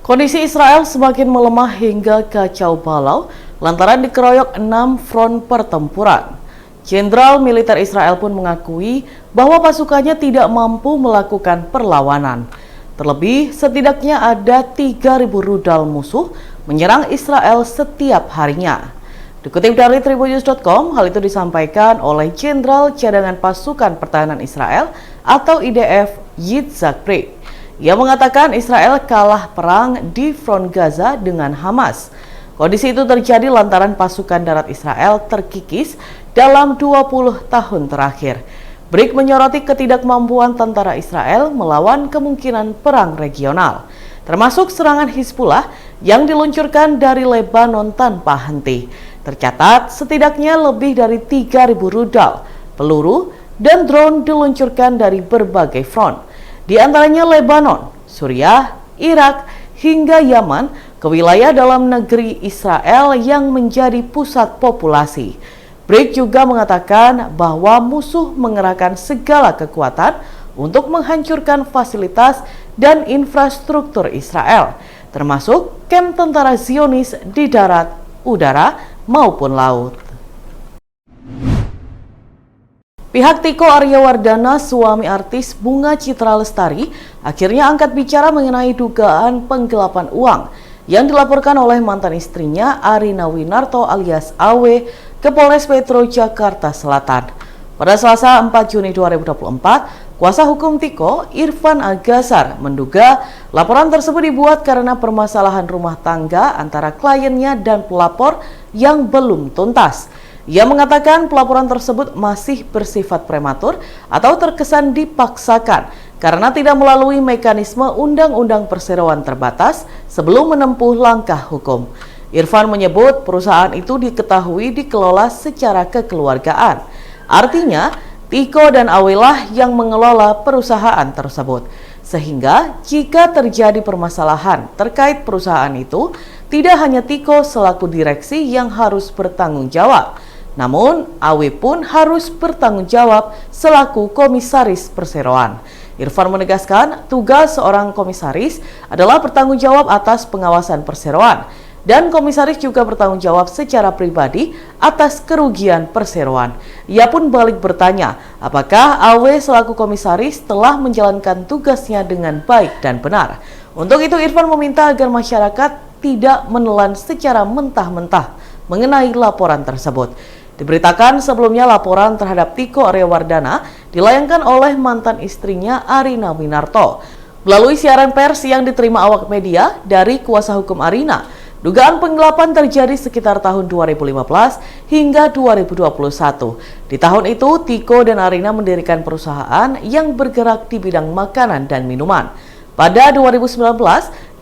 Kondisi Israel semakin melemah hingga kacau balau lantaran dikeroyok 6 front pertempuran. Jenderal militer Israel pun mengakui bahwa pasukannya tidak mampu melakukan perlawanan. Terlebih, setidaknya ada 3.000 rudal musuh menyerang Israel setiap harinya. Dikutip dari Tribunnews.com, hal itu disampaikan oleh Jenderal Cadangan Pasukan Pertahanan Israel atau IDF Yitzhak Brig. Ia mengatakan Israel kalah perang di front Gaza dengan Hamas. Kondisi itu terjadi lantaran pasukan darat Israel terkikis dalam 20 tahun terakhir. Brig menyoroti ketidakmampuan tentara Israel melawan kemungkinan perang regional, termasuk serangan Hizbullah yang diluncurkan dari Lebanon tanpa henti. Tercatat setidaknya lebih dari 3.000 rudal, peluru, dan drone diluncurkan dari berbagai front. Di antaranya Lebanon, Suriah, Irak, hingga Yaman ke wilayah dalam negeri Israel yang menjadi pusat populasi. Brig juga mengatakan bahwa musuh mengerahkan segala kekuatan untuk menghancurkan fasilitas dan infrastruktur Israel, termasuk kamp tentara Zionis di darat, udara, maupun laut. Pihak Tiko Aryawardana, suami artis Bunga Citra Lestari, akhirnya angkat bicara mengenai dugaan penggelapan uang yang dilaporkan oleh mantan istrinya Arina Winarto alias AW ke Polres Metro Jakarta Selatan. Pada Selasa 4 Juni 2024, kuasa hukum Tiko, Irfan Agasar, menduga laporan tersebut dibuat karena permasalahan rumah tangga antara kliennya dan pelapor yang belum tuntas. Ia mengatakan pelaporan tersebut masih bersifat prematur atau terkesan dipaksakan karena tidak melalui mekanisme undang-undang perseroan terbatas sebelum menempuh langkah hukum. Irfan menyebut perusahaan itu diketahui dikelola secara kekeluargaan. Artinya, Tiko dan Awelah yang mengelola perusahaan tersebut. Sehingga jika terjadi permasalahan terkait perusahaan itu, tidak hanya Tiko selaku direksi yang harus bertanggung jawab, namun Awe pun harus bertanggung jawab selaku komisaris perseroan. Irfan menegaskan tugas seorang komisaris adalah bertanggung jawab atas pengawasan perseroan, dan komisaris juga bertanggung jawab secara pribadi atas kerugian perseroan. Ia pun balik bertanya, apakah Awe selaku komisaris telah menjalankan tugasnya dengan baik dan benar. Untuk itu Irfan meminta agar masyarakat tidak menelan secara mentah-mentah mengenai laporan tersebut. Diberitakan sebelumnya laporan terhadap Tiko Aryawardana dilayangkan oleh mantan istrinya Arina Winarto. Melalui siaran pers yang diterima awak media dari kuasa hukum Arina, dugaan penggelapan terjadi sekitar tahun 2015 hingga 2021. Di tahun itu, Tiko dan Arina mendirikan perusahaan yang bergerak di bidang makanan dan minuman. Pada 2019,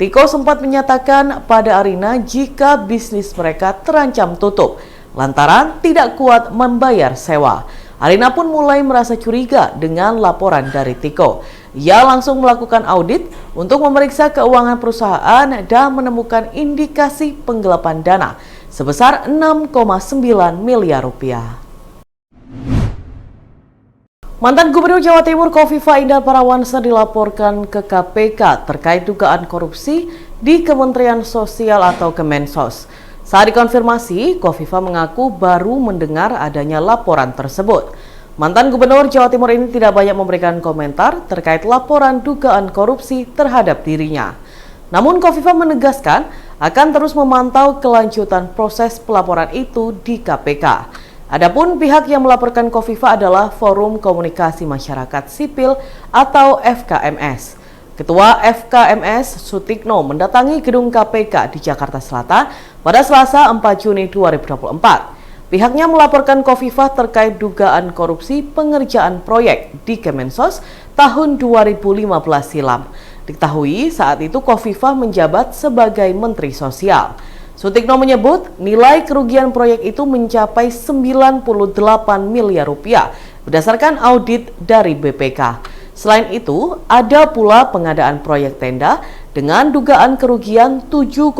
Tiko sempat menyatakan pada Arina jika bisnis mereka terancam tutup lantaran tidak kuat membayar sewa. Arina pun mulai merasa curiga dengan laporan dari Tiko. Ia langsung melakukan audit untuk memeriksa keuangan perusahaan dan menemukan indikasi penggelapan dana sebesar 6,9 miliar rupiah. Mantan Gubernur Jawa Timur Khofifah Indar Parawansa dilaporkan ke KPK terkait dugaan korupsi di Kementerian Sosial atau Kemensos. Saat dikonfirmasi, Khofifah mengaku baru mendengar adanya laporan tersebut. Mantan Gubernur Jawa Timur ini tidak banyak memberikan komentar terkait laporan dugaan korupsi terhadap dirinya. Namun Khofifah menegaskan akan terus memantau kelanjutan proses pelaporan itu di KPK. Adapun pihak yang melaporkan Khofifah adalah Forum Komunikasi Masyarakat Sipil atau FKMS. Ketua FKMS Sutikno mendatangi gedung KPK di Jakarta Selatan pada Selasa 4 Juni 2024. Pihaknya melaporkan Khofifah terkait dugaan korupsi pengerjaan proyek di Kemensos tahun 2015 silam. Diketahui saat itu Khofifah menjabat sebagai Menteri Sosial. Sutikno menyebut nilai kerugian proyek itu mencapai 98 miliar rupiah berdasarkan audit dari BPK. Selain itu, ada pula pengadaan proyek tenda dengan dugaan kerugian 7,8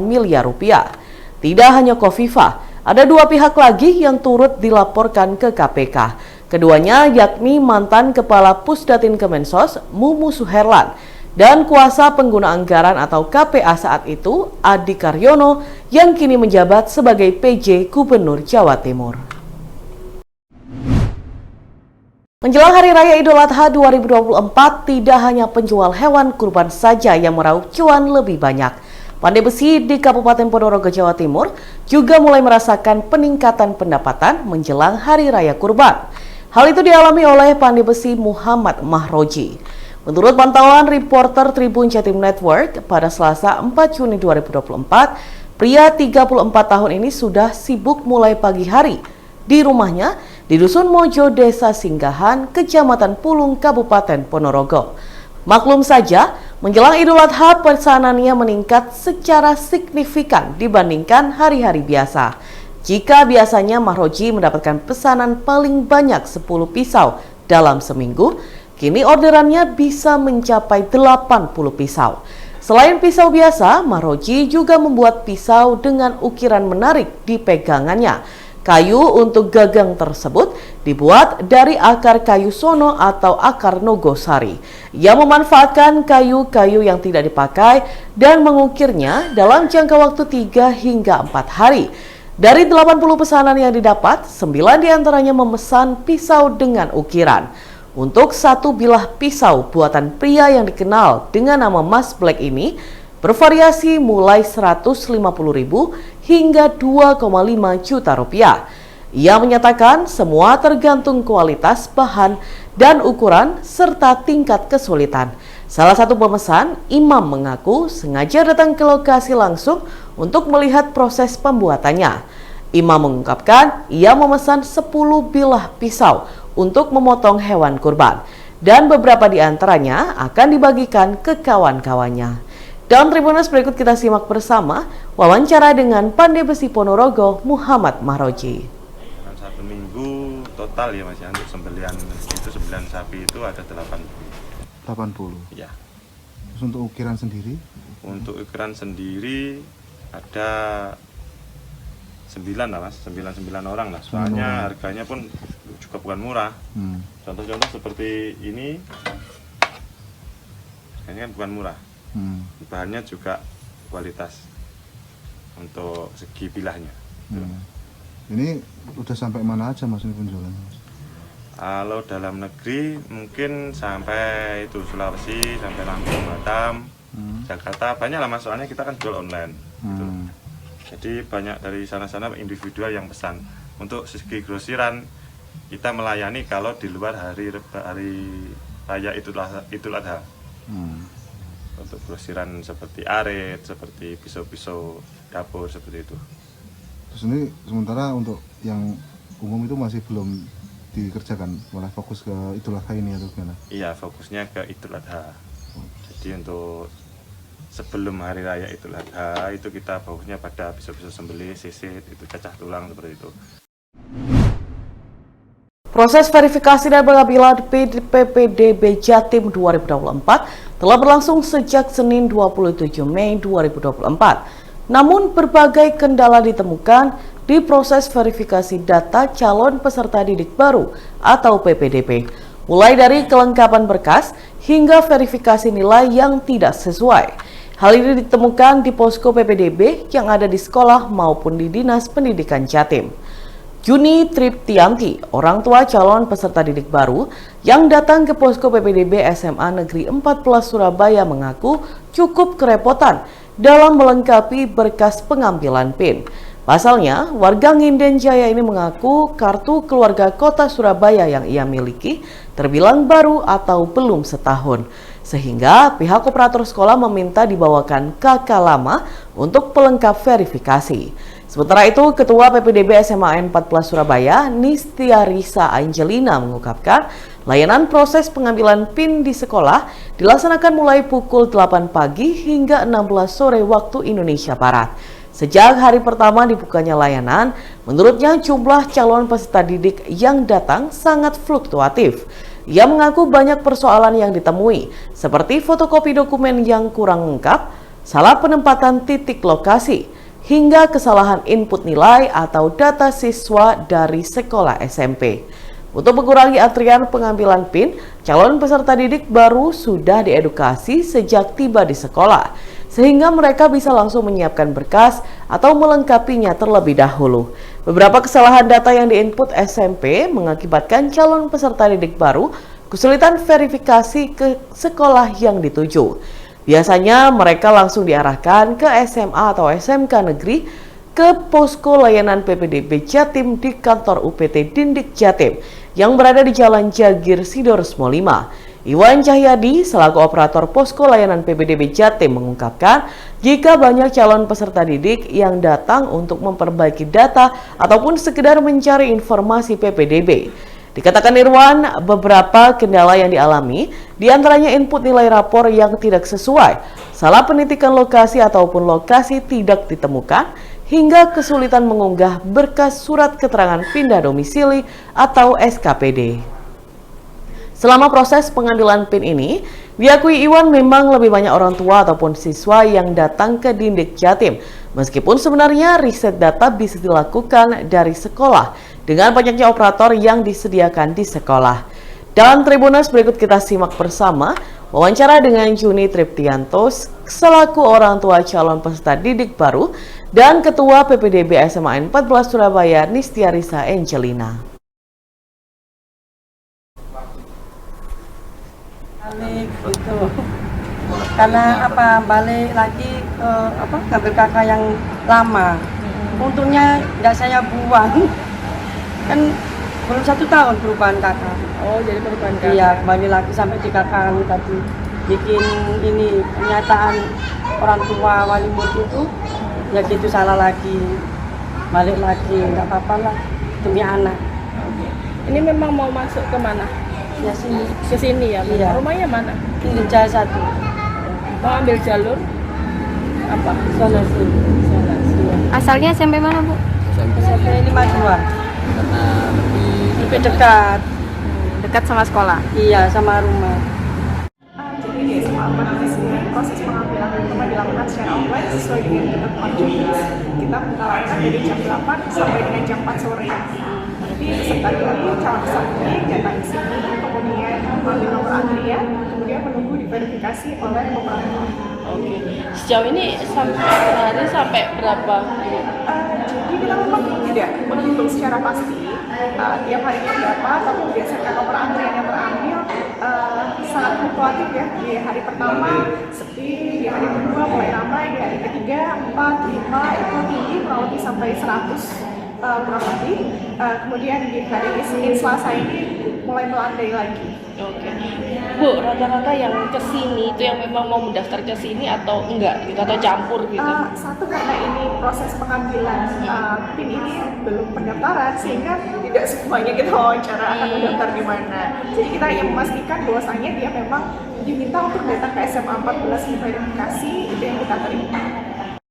miliar rupiah. Tidak hanya Khofifah, ada dua pihak lagi yang turut dilaporkan ke KPK. Keduanya yakni mantan Kepala Pusdatin Kemensos, Mumu Suherlan, dan kuasa pengguna anggaran atau KPA saat itu, Adi Karyono, yang kini menjabat sebagai PJ Gubernur Jawa Timur. Menjelang Hari Raya Idul Adha 2024, tidak hanya penjual hewan kurban saja yang meraup cuan lebih banyak. Pandai besi di Kabupaten Ponorogo, Jawa Timur juga mulai merasakan peningkatan pendapatan menjelang Hari Raya Kurban. Hal itu dialami oleh pandai besi Muhammad Mahroji. Menurut pantauan reporter Tribun Jatim Network, pada Selasa 4 Juni 2024, pria 34 tahun ini sudah sibuk mulai pagi hari di rumahnya di Dusun Mojo, Desa Singgahan, Kecamatan Pulung, Kabupaten Ponorogo. Maklum saja, menjelang Idul Adha pesanannya meningkat secara signifikan dibandingkan hari-hari biasa. Jika biasanya Mahroji mendapatkan pesanan paling banyak 10 pisau dalam seminggu, kini orderannya bisa mencapai 80 pisau. Selain pisau biasa, Mahroji juga membuat pisau dengan ukiran menarik di pegangannya. Kayu untuk gagang tersebut dibuat dari akar kayu sono atau akar nogosari. Ia memanfaatkan kayu-kayu yang tidak dipakai dan mengukirnya dalam jangka waktu 3 hingga 4 hari. Dari 80 pesanan yang didapat, 9 diantaranya memesan pisau dengan ukiran. Untuk satu bilah pisau buatan pria yang dikenal dengan nama Mas Black ini, bervariasi mulai 150.000 hingga 2,5 juta rupiah. Ia menyatakan semua tergantung kualitas bahan dan ukuran serta tingkat kesulitan. Salah satu pemesan, Imam, mengaku sengaja datang ke lokasi langsung untuk melihat proses pembuatannya. Imam mengungkapkan ia memesan 10 bilah pisau untuk memotong hewan kurban dan beberapa di antaranya akan dibagikan ke kawan-kawannya. Dalam Tribunnews berikut kita simak bersama wawancara dengan pandai besi Ponorogo Muhammad Mahroji. Dalam satu minggu total ya Mas, untuk sembelian sapi itu ada 80. Ya. Terus untuk ukiran sendiri? Untuk ukiran sendiri ada 9 lah Mas, 9 orang lah. Soalnya harganya pun juga bukan murah. Contoh-contoh seperti ini, harganya kan bukan murah. Bahannya juga kualitas untuk segi bilahnya. Ini udah sampai mana aja Mas ini penjualannya Mas? Kalau dalam negeri mungkin sampai itu Sulawesi, sampai Lampung, Batam, Jakarta, banyak lah Mas, soalnya kita kan jual online gitu. Jadi banyak dari sana-sana individual yang pesan. Untuk segi grosiran kita melayani kalau di luar hari raya Idul Adha. Untuk grosiran seperti arit, seperti pisau-pisau dapur, seperti itu. Terus ini sementara untuk yang umum itu masih belum dikerjakan, malah fokus ke Idul Adha ini atau gimana? Iya, fokusnya ke Idul Adha. Jadi untuk sebelum hari raya Idul Adha itu kita fokusnya pada pisau-pisau sembelih, sisit, itu cacah tulang seperti itu. Proses verifikasi dan pengambilan PIN PPDB Jatim 2024 telah berlangsung sejak Senin 27 Mei 2024. Namun berbagai kendala ditemukan di proses verifikasi data calon peserta didik baru atau PPDB. Mulai dari kelengkapan berkas hingga verifikasi nilai yang tidak sesuai. Hal ini ditemukan di posko PPDB yang ada di sekolah maupun di Dinas Pendidikan Jatim. Juni Triptianti, orang tua calon peserta didik baru yang datang ke posko PPDB SMA Negeri 14 Surabaya mengaku cukup kerepotan dalam melengkapi berkas pengambilan PIN. Pasalnya, warga Nginden Jaya ini mengaku kartu keluarga kota Surabaya yang ia miliki terbilang baru atau belum setahun. Sehingga pihak operator sekolah meminta dibawakan KK lama untuk pelengkap verifikasi. Sementara itu, Ketua PPDB SMA 14 Surabaya, Nistia Risa Angelina mengungkapkan, layanan proses pengambilan PIN di sekolah dilaksanakan mulai pukul 8 pagi hingga 16 sore waktu Indonesia Barat. Sejak hari pertama dibukanya layanan, menurutnya jumlah calon peserta didik yang datang sangat fluktuatif. Ia mengaku banyak persoalan yang ditemui, seperti fotokopi dokumen yang kurang lengkap, salah penempatan titik lokasi, hingga kesalahan input nilai atau data siswa dari sekolah SMP. Untuk mengurangi antrian pengambilan PIN, calon peserta didik baru sudah diedukasi sejak tiba di sekolah, sehingga mereka bisa langsung menyiapkan berkas atau melengkapinya terlebih dahulu. Beberapa kesalahan data yang diinput SMP mengakibatkan calon peserta didik baru kesulitan verifikasi ke sekolah yang dituju. Biasanya mereka langsung diarahkan ke SMA atau SMK negeri ke posko layanan PPDB Jatim di kantor UPT Dindik Jatim yang berada di Jalan Jagir Sidoresmo 5. Iwan Cahyadi selaku operator posko layanan PPDB Jatim mengungkapkan jika banyak calon peserta didik yang datang untuk memperbaiki data ataupun sekedar mencari informasi PPDB. Dikatakan Irwan, beberapa kendala yang dialami diantaranya input nilai rapor yang tidak sesuai, salah penitikan lokasi ataupun lokasi tidak ditemukan, hingga kesulitan mengunggah berkas surat keterangan pindah domisili atau SKPD. Selama proses pengambilan PIN ini, diakui Iwan memang lebih banyak orang tua ataupun siswa yang datang ke Dindik Jatim, meskipun sebenarnya riset data bisa dilakukan dari sekolah dengan banyaknya operator yang disediakan di sekolah. Dalam Tribuners berikut kita simak bersama wawancara dengan Juni Triptianto selaku orang tua calon peserta didik baru dan Ketua PPDB SMA 14 Surabaya Nistiarisa Angelina. Balik gitu, karena balik lagi ngambil kakak yang lama. Untungnya nggak saya buang, kan belum 1 tahun perubahan kakak. Oh, jadi perubahan kakak. Iya, kembali lagi sampai di kakak tadi bikin ini pernyataan orang tua wali murid itu, ya gitu salah lagi, balik lagi, nggak apa-apa lah demi anak. Ini memang mau masuk ke mana? Ya sini, Ke sini ya? Iya. Rumahnya mana? ini Jaya 1, Mau ambil jalur apa? sana sini. Asalnya SMP mana, Bu? SMP 52, karena lebih dekat. Dekat sama sekolah. Iya, sama rumah. Jadi di SMA 4 di sini proses pengambilan pertama dilakukan secara online sesuai dengan ketentuan judul. Kita menerapkan dari jam 8 sampai dengan jam 4 sore. Jadi peserta itu calon peserta datang ke sini, kemudian mengambil nomor antrian, kemudian menunggu diverifikasi oleh operator. Oke. Sejauh ini sampai per hari sampai berapa? Jadi kita memang tidak menghitung secara pasti tiap harinya berapa, tapi berdasarkan nomor antrian yang terambil sangat fluktuatif ya. Di hari pertama sepi, di hari kedua mulai ramai, di hari ketiga 4, 5 itu tinggi kurang lebih sampai 100 kurang lebih. Kemudian di hari Senin Selasa ini mulai melandai lagi. Oke. Bu, rata-rata yang ke sini itu yang memang mau mendaftar ke sini atau enggak gitu, atau campur gitu? Satu karena ini proses pengambilan PIN ini belum pendaftaran sehingga tidak semuanya kita wawancara akan mendaftar di mana. Jadi kita hanya memastikan bahwasanya dia memang diminta untuk datang ke SMA 14 verifikasi, itu yang kita terima.